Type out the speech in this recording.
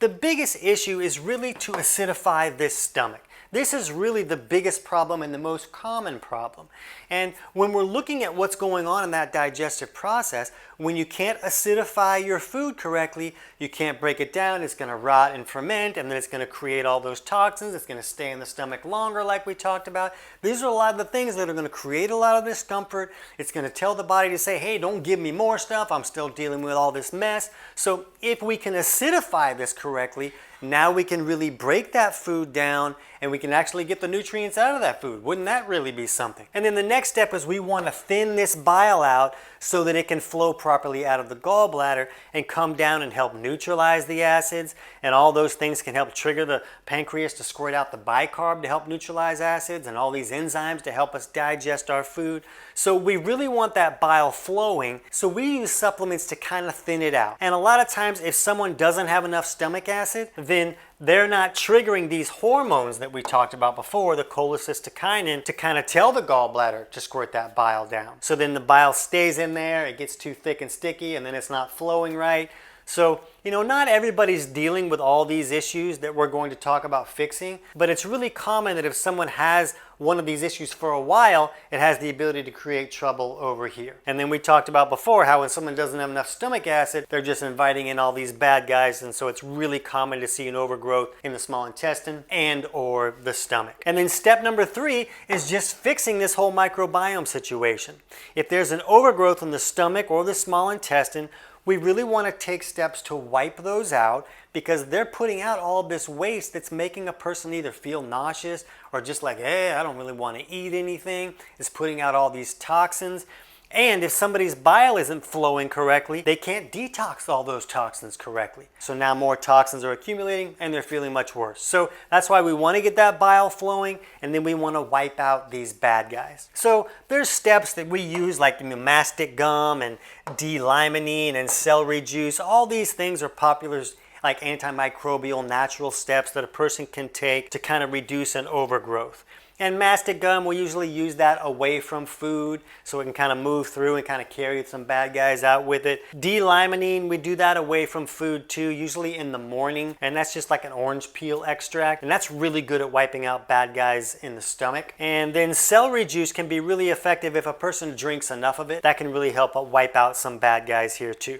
the biggest issue is really to acidify this stomach. This is really the biggest problem and the most common problem. And when we're looking at what's going on in that digestive process, when you can't acidify your food correctly, you can't break it down, it's going to rot and ferment, and then it's going to create all those toxins. It's going to stay in the stomach longer, like we talked about. These are a lot of the things that are going to create a lot of discomfort. It's going to tell the body to say, hey, don't give me more stuff. I'm still dealing with all this mess. So if we can acidify this correctly, now we can really break that food down and we can actually get the nutrients out of that food. Wouldn't that really be something? And then the next step is we want to thin this bile out so that it can flow properly out of the gallbladder and come down and help neutralize the acids. And all those things can help trigger the pancreas to squirt out the bicarb to help neutralize acids and all these enzymes to help us digest our food. So we really want that bile flowing. So we use supplements to kind of thin it out. And a lot of times if someone doesn't have enough stomach acid, then they're not triggering these hormones that we talked about before, the cholecystokinin, to kind of tell the gallbladder to squirt that bile down. So then the bile stays in there, it gets too thick and sticky, and then it's not flowing right. So, not everybody's dealing with all these issues that we're going to talk about fixing, but it's really common that if someone has one of these issues for a while, it has the ability to create trouble over here. And then we talked about before how when someone doesn't have enough stomach acid, they're just inviting in all these bad guys, and so it's really common to see an overgrowth in the small intestine and or the stomach. And then step number 3 is just fixing this whole microbiome situation. If there's an overgrowth in the stomach or the small intestine, we really want to take steps to wipe those out because they're putting out all of this waste that's making a person either feel nauseous or just like, hey, I don't really want to eat anything. It's putting out all these toxins. And if somebody's bile isn't flowing correctly, they can't detox all those toxins correctly. So now more toxins are accumulating and they're feeling much worse. So that's why we want to get that bile flowing, and then we want to wipe out these bad guys. So there's steps that we use like mastic gum and D-limonene and celery juice. All these things are popular like antimicrobial natural steps that a person can take to kind of reduce an overgrowth. And mastic gum, we usually use that away from food so it can kind of move through and kind of carry some bad guys out with it. D-limonene, we do that away from food too, usually in the morning. And that's just like an orange peel extract. And that's really good at wiping out bad guys in the stomach. And then celery juice can be really effective if a person drinks enough of it. That can really help wipe out some bad guys here too.